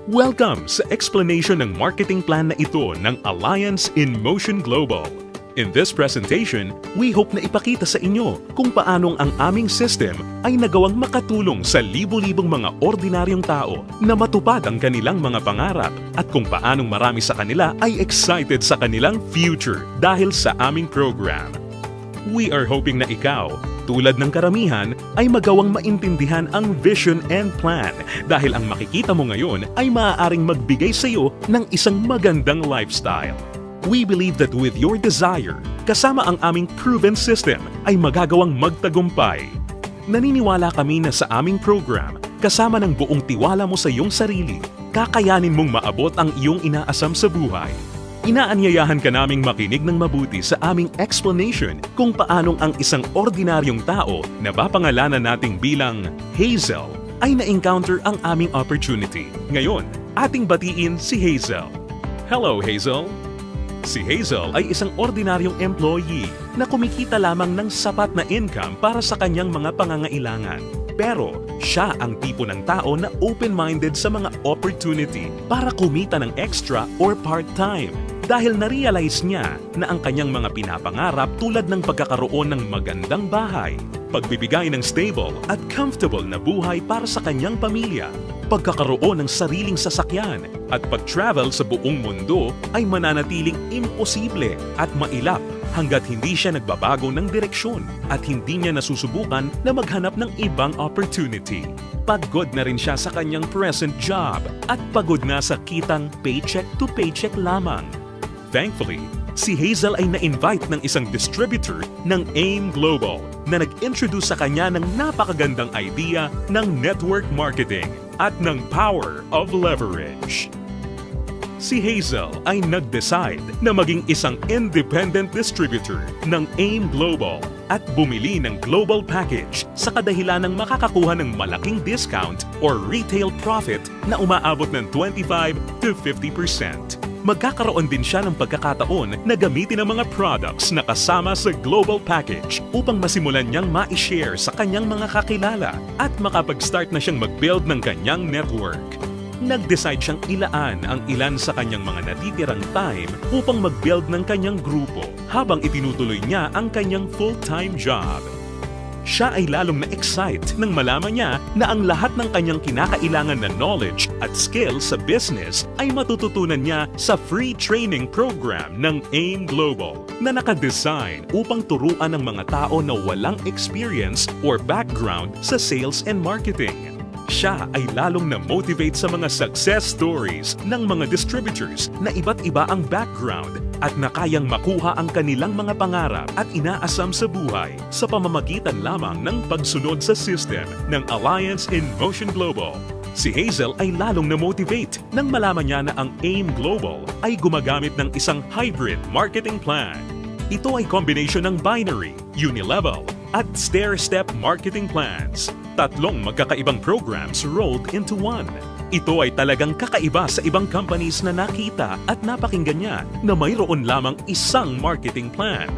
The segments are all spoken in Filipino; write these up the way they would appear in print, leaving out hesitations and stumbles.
Welcome sa explanation ng marketing plan na ito ng Alliance in Motion Global. In this presentation, we hope na ipakita sa inyo kung paanong ang aming system ay nagawang makatulong sa libo-libong mga ordinaryong tao na matupad ang kanilang mga pangarap at kung paanong marami sa kanila ay excited sa kanilang future dahil sa aming program. We are hoping na ikaw, tulad ng karamihan, ay magawang maintindihan ang vision and plan dahil ang makikita mo ngayon ay maaaring magbigay sa iyo ng isang magandang lifestyle. We believe that with your desire, kasama ang aming proven system ay magagawang magtagumpay. Naniniwala kami na sa aming program, kasama ng buong tiwala mo sa iyong sarili, kakayanin mong maabot ang iyong inaasam sa buhay. Inaanyayahan ka naming makinig ng mabuti sa aming explanation kung paanong ang isang ordinaryong tao na papangalanan nating bilang Hazel ay na-encounter ang aming opportunity. Ngayon, ating batiin si Hazel. Hello, Hazel! Si Hazel ay isang ordinaryong employee na kumikita lamang ng sapat na income para sa kanyang mga pangangailangan. Pero siya ang tipo ng tao na open-minded sa mga opportunity para kumita ng extra or part-time dahil na-realize niya na ang kanyang mga pinapangarap tulad ng pagkakaroon ng magandang bahay, pagbibigay ng stable at comfortable na buhay para sa kanyang pamilya, pagkakaroon ng sariling sasakyan at pag-travel sa buong mundo ay mananatiling imposible at mailap hanggat hindi siya nagbabago ng direksyon at hindi niya nasusubukan na maghanap ng ibang opportunity. Pagod na rin siya sa kanyang present job at pagod na sa kitang paycheck to paycheck lamang. Thankfully, si Hazel ay na-invite ng isang distributor ng AIM Global na nag-introduce sa kanya ng napakagandang idea ng network marketing at ng power of leverage. Si Hazel ay nag-decide na maging isang independent distributor ng AIM Global at bumili ng global package sa kadahilan ng makakakuha ng malaking discount or retail profit na umaabot ng 25 to 50%. Magkakaroon din siya ng pagkakataon na gamitin ang mga products na kasama sa global package upang masimulan niyang ma-share sa kanyang mga kakilala at makapag-start na siyang mag-build ng kanyang network. Nag-decide siyang ilaan ang ilan sa kanyang mga natitirang time upang mag-build ng kanyang grupo habang itinutuloy niya ang kanyang full-time job. Siya ay lalong na-excite nang malaman niya na ang lahat ng kanyang kinakailangan na knowledge at skills sa business ay matututunan niya sa free training program ng AIM Global na nakadesign upang turuan ng mga tao na walang experience or background sa sales and marketing. Siya ay lalong na-motivate sa mga success stories ng mga distributors na iba't iba ang background at na kayang makuha ang kanilang mga pangarap at inaasam sa buhay sa pamamagitan lamang ng pagsunod sa system ng Alliance in Motion Global. Si Hazel ay lalong na-motivate nang malaman niya na ang AIM Global ay gumagamit ng isang hybrid marketing plan. Ito ay combination ng binary, unilevel, at stair-step marketing plans. Tatlong magkakaibang programs rolled into one. Ito ay talagang kakaiba sa ibang companies na nakita at napakinggan niya na mayroon lamang isang marketing plan.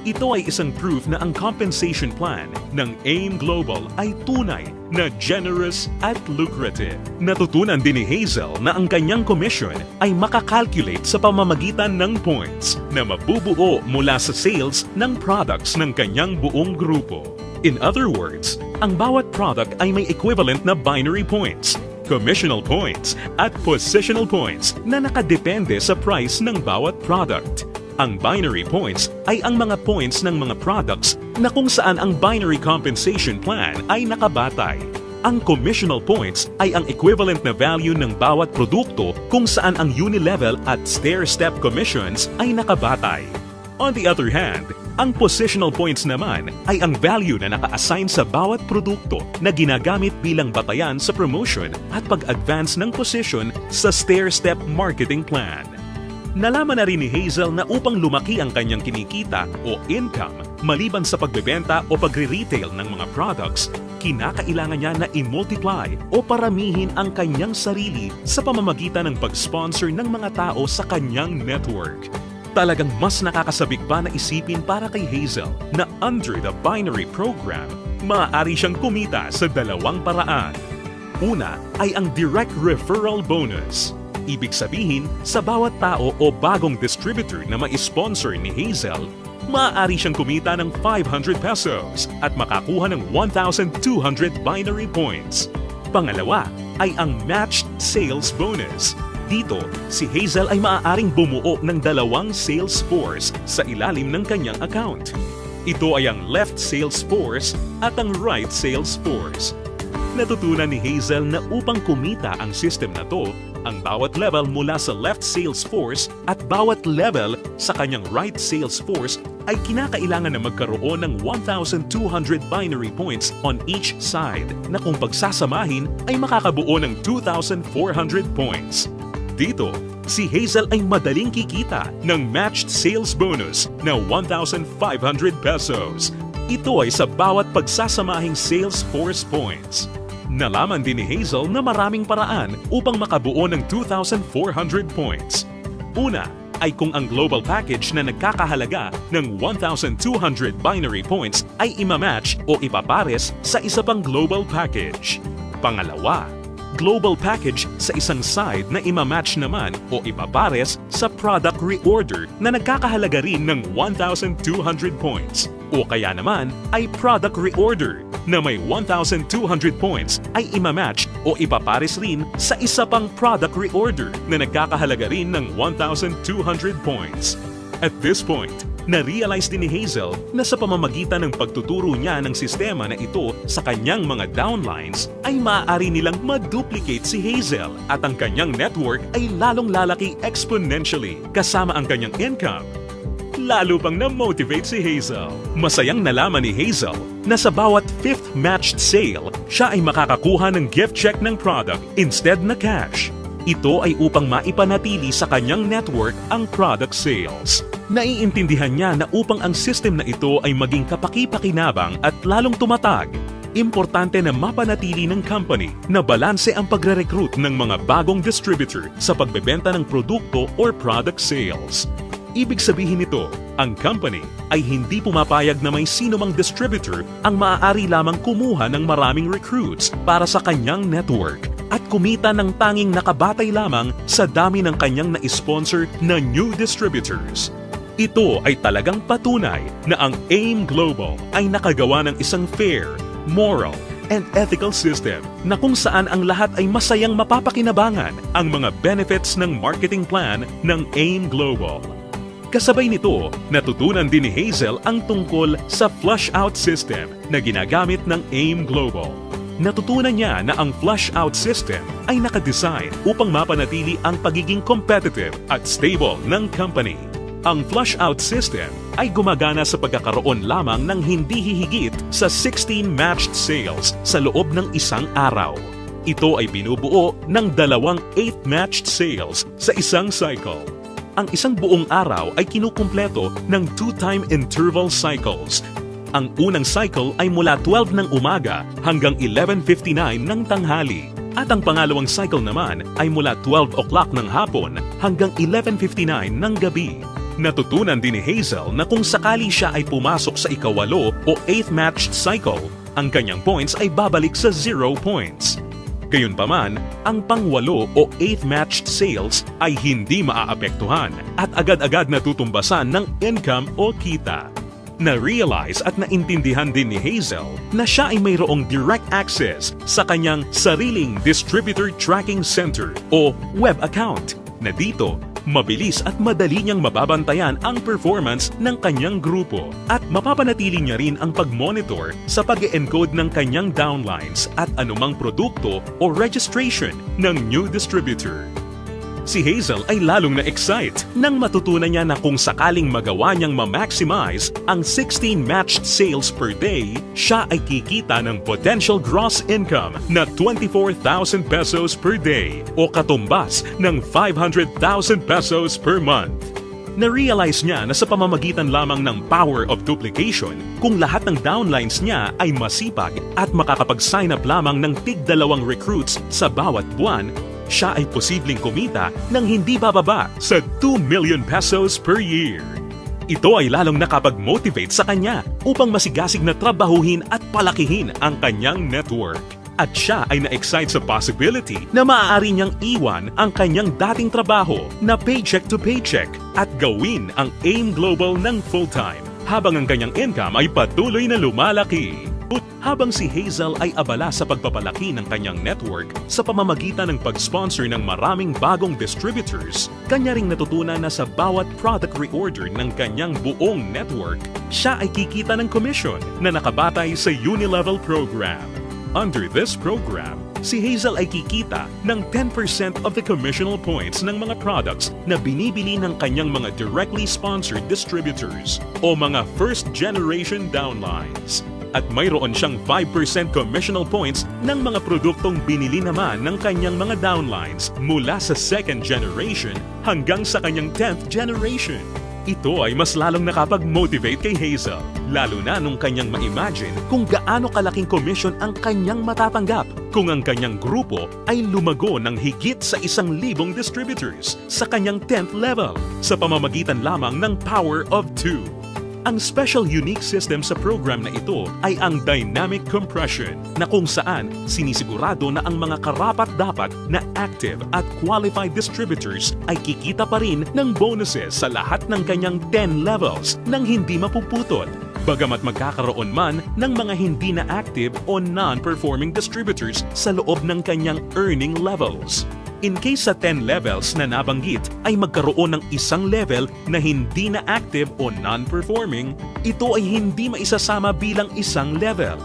Ito ay isang proof na ang compensation plan ng AIM Global ay tunay na generous at lucrative. Natutunan din ni Hazel na ang kanyang commission ay makakalculate sa pamamagitan ng points na mabubuo mula sa sales ng products ng kanyang buong grupo. In other words, ang bawat product ay may equivalent na binary points, commissional points at positional points na nakadepende sa price ng bawat product. Ang binary points ay ang mga points ng mga products na kung saan ang binary compensation plan ay nakabatay. Ang commissional points ay ang equivalent na value ng bawat produkto kung saan ang unilevel at stair-step commissions ay nakabatay. On the other hand, ang positional points naman ay ang value na naka-assign sa bawat produkto na ginagamit bilang batayan sa promotion at pag-advance ng position sa stair-step marketing plan. Nalaman na rin ni Hazel na upang lumaki ang kanyang kinikita o income maliban sa pagbebenta o pagre-retail ng mga products, kinakailangan niya na i-multiply o paramihin ang kanyang sarili sa pamamagitan ng pag-sponsor ng mga tao sa kanyang network. Talagang mas nakakasabik pa na isipin para kay Hazel na under the binary program, maaari siyang kumita sa dalawang paraan. Una ay ang direct referral bonus. Ibig sabihin, sa bawat tao o bagong distributor na ma-sponsor ni Hazel, maaari siyang kumita ng 500 pesos at makakuha ng 1,200 binary points. Pangalawa ay ang matched sales bonus. Dito, si Hazel ay maaaring bumuo ng 2 sales force sa ilalim ng kanyang account. Ito ay ang left sales force at ang right sales force. Natutunan ni Hazel na upang kumita ang system na to, ang bawat level mula sa left sales force at bawat level sa kanyang right sales force ay kinakailangan na magkaroon ng 1,200 binary points on each side na kung pagsasamahin ay makakabuo ng 2,400 points. Dito, si Hazel ay madaling kikita ng matched sales bonus na 1,500 pesos. Ito ay sa bawat pagsasamahing sales force points. Nalaman din ni Hazel na maraming paraan upang makabuo ng 2,400 points. Una ay kung ang global package na nagkakahalaga ng 1,200 binary points ay imamatch o ipapares sa isa pang global package. Pangalawa, global package sa isang side na imamatch naman o ipapares sa product reorder na nagkakahalaga rin ng 1,200 points. O kaya naman ay product reorder na may 1,200 points ay imamatch o ipapares rin sa isa pang product reorder na nagkakahalaga rin ng 1,200 points. At this point, na-realize din ni Hazel na sa pamamagitan ng pagtuturo niya ng sistema na ito sa kanyang mga downlines ay maaari nilang ma-duplicate si Hazel at ang kanyang network ay lalong lalaki exponentially kasama ang kanyang income. Lalo pang na-motivate si Hazel. Masayang nalaman ni Hazel na sa bawat 5th matched sale, siya ay makakakuha ng gift check ng product instead na cash. Ito ay upang maipanatili sa kanyang network ang product sales. Naiintindihan niya na upang ang system na ito ay maging kapaki-pakinabang at lalong tumatag, importante na mapanatili ng company na balanse ang pagre-recruit ng mga bagong distributor sa pagbebenta ng produkto or product sales. Ibig sabihin nito, ang company ay hindi pumapayag na may sino mang distributor ang maaari lamang kumuha ng maraming recruits para sa kanyang network at kumita ng tanging nakabatay lamang sa dami ng kanyang na-sponsor na new distributors. Ito ay talagang patunay na ang AIM Global ay nakagawa ng isang fair, moral, and ethical system na kung saan ang lahat ay masayang mapapakinabangan ang mga benefits ng marketing plan ng AIM Global. Kasabay nito, natutunan din ni Hazel ang tungkol sa flush-out system na ginagamit ng AIM Global. Natutunan niya na ang flush-out system ay nakadesign upang mapanatili ang pagiging competitive at stable ng company. Ang flush-out system ay gumagana sa pagkakaroon lamang ng hindi hihigit sa 16 matched sales sa loob ng isang araw. Ito ay binubuo ng 2 8th matched sales sa isang cycle. Ang isang buong araw ay kinukumpleto ng 2-time interval cycles. Ang unang cycle ay mula 12 ng umaga hanggang 11:59 ng tanghali. At ang pangalawang cycle naman ay mula 12 o'clock ng hapon hanggang 11:59 ng gabi. Natutunan din ni Hazel na kung sakali siya ay pumasok sa ikawalo o 8th matched cycle, ang kanyang points ay babalik sa 0 points. Gayunpaman, ang pang-8 o 8th matched sales ay hindi maaapektuhan at agad-agad natutumbasan ng income o kita. Na-realize at naintindihan din ni Hazel na siya ay mayroong direct access sa kanyang sariling Distributor Tracking Center o web account na dito mabilis at madali niyang mababantayan ang performance ng kanyang grupo at mapapanatili niya rin ang pag-monitor sa pag-encode ng kanyang downlines at anumang produkto o registration ng new distributor. Si Hazel ay lalong na-excite nang matutunan niya na kung sakaling magawa niyang ma-maximize ang 16 matched sales per day, siya ay kikita ng potential gross income na 24,000 pesos per day o katumbas ng 500,000 pesos per month. Na-realize niya na sa pamamagitan lamang ng power of duplication, kung lahat ng downlines niya ay masipag at makakapag-sign up lamang ng tig-2 recruits sa bawat buwan, siya ay posibleng kumita ng hindi bababa sa 2 million pesos per year. Ito ay lalong nakapag-motivate sa kanya upang masigasig na trabahuhin at palakihin ang kanyang network. At siya ay na-excite sa possibility na maaari niyang iwan ang kanyang dating trabaho na paycheck to paycheck at gawin ang AIM Global ng full-time habang ang kanyang income ay patuloy na lumalaki. Habang si Hazel ay abala sa pagpapalaki ng kanyang network sa pamamagitan ng pag-sponsor ng maraming bagong distributors, kanya ring natutunan na sa bawat product reorder ng kanyang buong network, siya ay kikita ng commission na nakabatay sa Unilevel program. Under this program, si Hazel ay kikita ng 10% of the commissional points ng mga products na binibili ng kanyang mga directly sponsored distributors o mga first-generation downlines. At mayroon siyang 5% commissional points ng mga produktong binili naman ng kanyang mga downlines mula sa second generation hanggang sa kanyang 10th generation. Ito ay mas lalong nakapag-motivate kay Hazel, lalo na nung kanyang ma-imagine kung gaano kalaking commission ang kanyang matatanggap kung ang kanyang grupo ay lumago ng higit sa 1,000 distributors sa kanyang 10th level sa pamamagitan lamang ng Power of 2. Ang special unique system sa program na ito ay ang dynamic compression na kung saan sinisigurado na ang mga karapat-dapat na active at qualified distributors ay kikita pa rin ng bonuses sa lahat ng kanyang 10 levels nang hindi mapuputol. Bagamat magkakaroon man ng mga hindi na active o non-performing distributors sa loob ng kanyang earning levels. In case sa 10 levels na nabanggit ay magkaroon ng isang level na hindi na active o non-performing, ito ay hindi maisasama bilang isang level.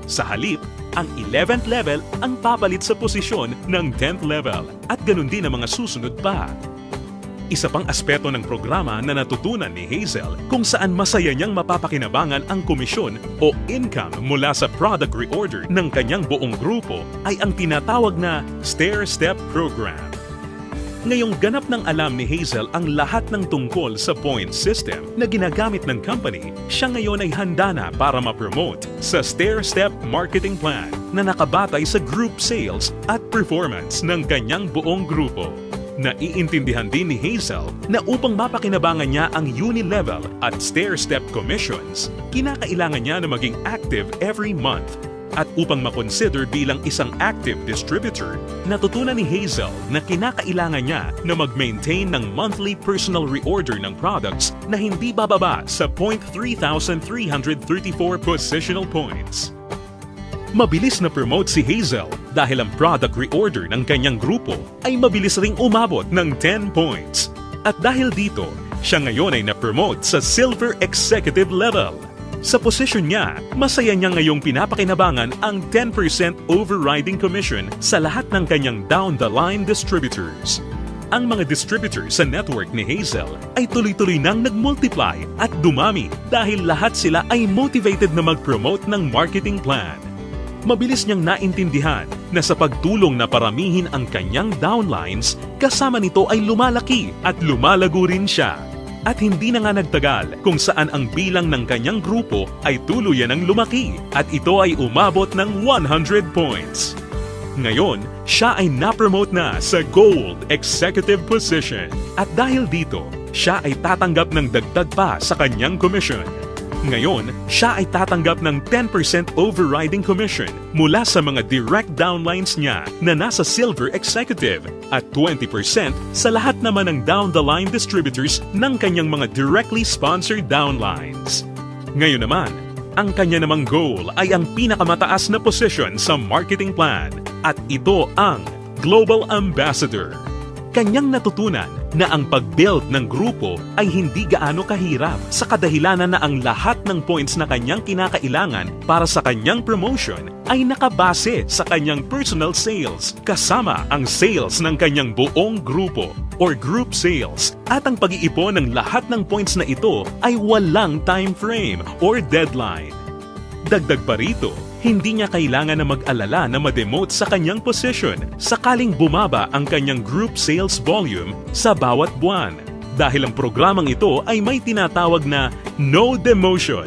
Sa halip, ang 11th level ang papalit sa posisyon ng 10th level at ganun din ang mga susunod pa. Isa pang aspeto ng programa na natutunan ni Hazel kung saan masaya niyang mapapakinabangan ang komisyon o income mula sa product reorder ng kanyang buong grupo ay ang tinatawag na stair-step program. Ngayong ganap ng alam ni Hazel ang lahat ng tungkol sa point system na ginagamit ng company, siya ngayon ay handa na para ma-promote sa stair-step marketing plan na nakabatay sa group sales at performance ng kanyang buong grupo. Naiintindihan din ni Hazel na upang mapakinabangan niya ang Unilevel at stair-step commissions, kinakailangan niya na maging active every month. At upang makonsider bilang isang active distributor, natutunan ni Hazel na kinakailangan niya na mag-maintain ng monthly personal reorder ng products na hindi bababa sa 3,334 positional points. Mabilis na promote si Hazel dahil ang product reorder ng kanyang grupo ay mabilis ring umabot ng 10 points. At dahil dito, siya ngayon ay na-promote sa Silver Executive level. Sa posisyon niya, masaya niya ngayong pinapakinabangan ang 10% overriding commission sa lahat ng kanyang down-the-line distributors. Ang mga distributors sa network ni Hazel ay tuloy-tuloy nang nag-multiply at dumami dahil lahat sila ay motivated na mag-promote ng marketing plan. Mabilis niyang naintindihan na sa pagtulong na paramihin ang kanyang downlines, kasama nito ay lumalaki at lumalago rin siya. At hindi na nga nagtagal kung saan ang bilang ng kanyang grupo ay tuluyan ng lumaki at ito ay umabot ng 100 points. Ngayon, siya ay na-promote na sa Gold Executive position at dahil dito, siya ay tatanggap ng dagdag pa sa kanyang commission. Ngayon, siya ay tatanggap ng 10% overriding commission mula sa mga direct downlines niya na nasa Silver Executive at 20% sa lahat naman ng down-the-line distributors ng kanyang mga directly sponsored downlines. Ngayon naman, ang kanya namang goal ay ang pinakamataas na position sa marketing plan at ito ang Global Ambassador. Kanyang natutunan na ang pag-build ng grupo ay hindi gaano kahirap sa kadahilanan na ang lahat ng points na kanyang kinakailangan para sa kanyang promotion ay nakabase sa kanyang personal sales kasama ang sales ng kanyang buong grupo or group sales at ang pag-iipon ng lahat ng points na ito ay walang time frame or deadline. Dagdag pa rito, hindi niya kailangan na mag-alala na ma-demote sa kanyang position sakaling bumaba ang kanyang group sales volume sa bawat buwan dahil ang programang ito ay may tinatawag na no demotion.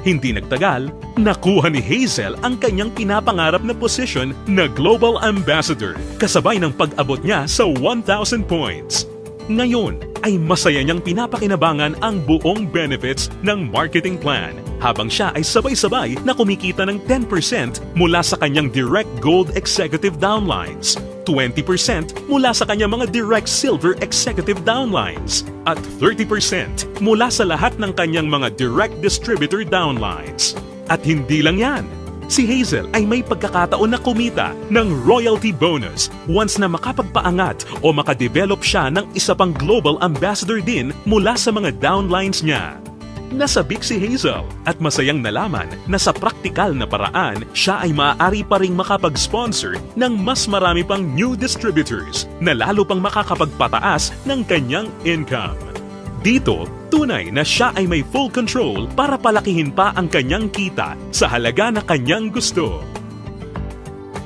Hindi nagtagal, nakuha ni Hazel ang kanyang pinapangarap na position na Global Ambassador kasabay ng pag-abot niya sa 1,000 points. Ngayon ay masaya niyang pinapakinabangan ang buong benefits ng marketing plan habang siya ay sabay-sabay na kumikita ng 10% mula sa kanyang direct gold executive downlines, 20% mula sa kanyang mga direct silver executive downlines, at 30% mula sa lahat ng kanyang mga direct distributor downlines. At hindi lang yan, si Hazel ay may pagkakataon na kumita ng royalty bonus once na makapagpaangat o makadevelop siya ng isa pang global ambassador din mula sa mga downlines niya. Nasabik si Hazel at masayang nalaman na sa praktikal na paraan siya ay maaari pa ring makapag-sponsor ng mas marami pang new distributors na lalo pang makakapagpataas ng kanyang income. Dito, tunay na siya ay may full control para palakihin pa ang kanyang kita sa halaga na kanyang gusto.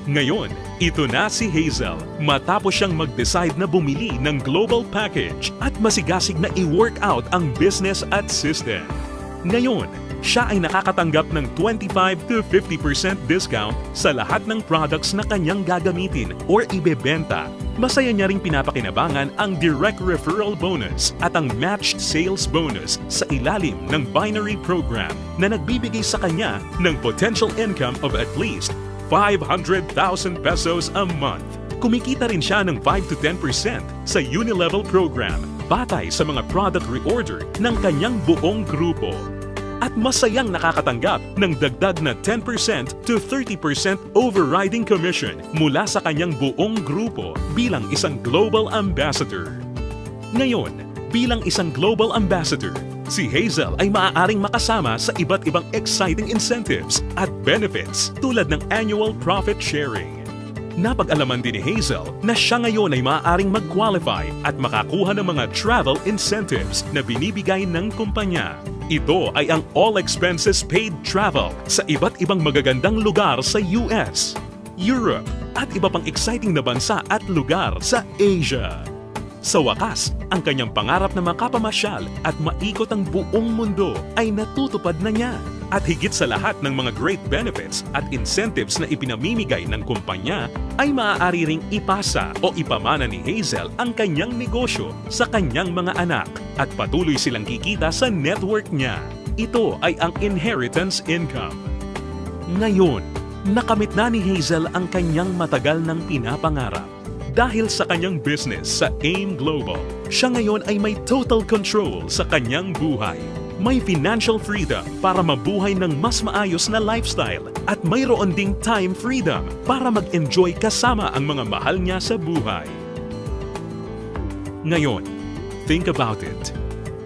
Ngayon, ito na si Hazel matapos siyang mag-decide na bumili ng global package at masigasig na i-work out ang business at system. Ngayon, siya ay nakakatanggap ng 25 to 50% discount sa lahat ng products na kanyang gagamitin or ibebenta. Masaya niya ring pinapakinabangan ang direct referral bonus at ang matched sales bonus sa ilalim ng binary program na nagbibigay sa kanya ng potential income of at least 500,000 pesos a month. Kumikita rin siya ng 5 to 10% sa Unilevel program batay sa mga product reorder ng kanyang buong grupo. At masayang nakakatanggap ng dagdag na 10% to 30% overriding commission mula sa kanyang buong grupo bilang isang global ambassador. Ngayon, bilang isang global ambassador, si Hazel ay maaaring makasama sa iba't ibang exciting incentives at benefits tulad ng annual profit sharing. Napag-alaman din ni Hazel na siya ngayon ay maaaring mag-qualify at makakuha ng mga travel incentives na binibigay ng kumpanya. Ito ay ang all expenses paid travel sa iba't ibang magagandang lugar sa US, Europe, at iba pang exciting na bansa at lugar sa Asia. Sa wakas, ang kanyang pangarap na makapamasyal at maikot ang buong mundo ay natutupad na niya. At higit sa lahat ng mga great benefits at incentives na ipinamimigay ng kumpanya, ay maaari ring ipasa o ipamana ni Hazel ang kanyang negosyo sa kanyang mga anak at patuloy silang kikita sa network niya. Ito ay ang inheritance income. Ngayon, nakamit na ni Hazel ang kanyang matagal ng pinapangarap. Dahil sa kanyang business sa AIM Global, siya ngayon ay may total control sa kanyang buhay. May financial freedom para mabuhay ng mas maayos na lifestyle at mayroon ding time freedom para mag-enjoy kasama ang mga mahal niya sa buhay. Ngayon, think about it.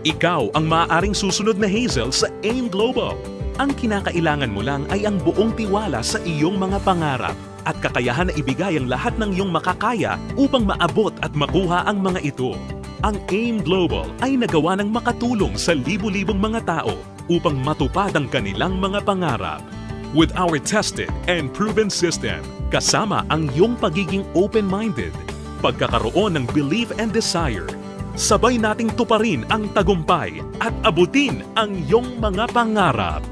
Ikaw ang maaaring susunod na Hazel sa AIM Global. Ang kinakailangan mo lang ay ang buong tiwala sa iyong mga pangarap at kakayahan na ibigay ang lahat ng iyong makakaya upang maabot at makuha ang mga ito. Ang AIM Global ay nagawa ng makatulong sa libu-libong mga tao upang matupad ang kanilang mga pangarap. With our tested and proven system, kasama ang iyong pagiging open-minded, pagkakaroon ng belief and desire, sabay nating tuparin ang tagumpay at abutin ang iyong mga pangarap.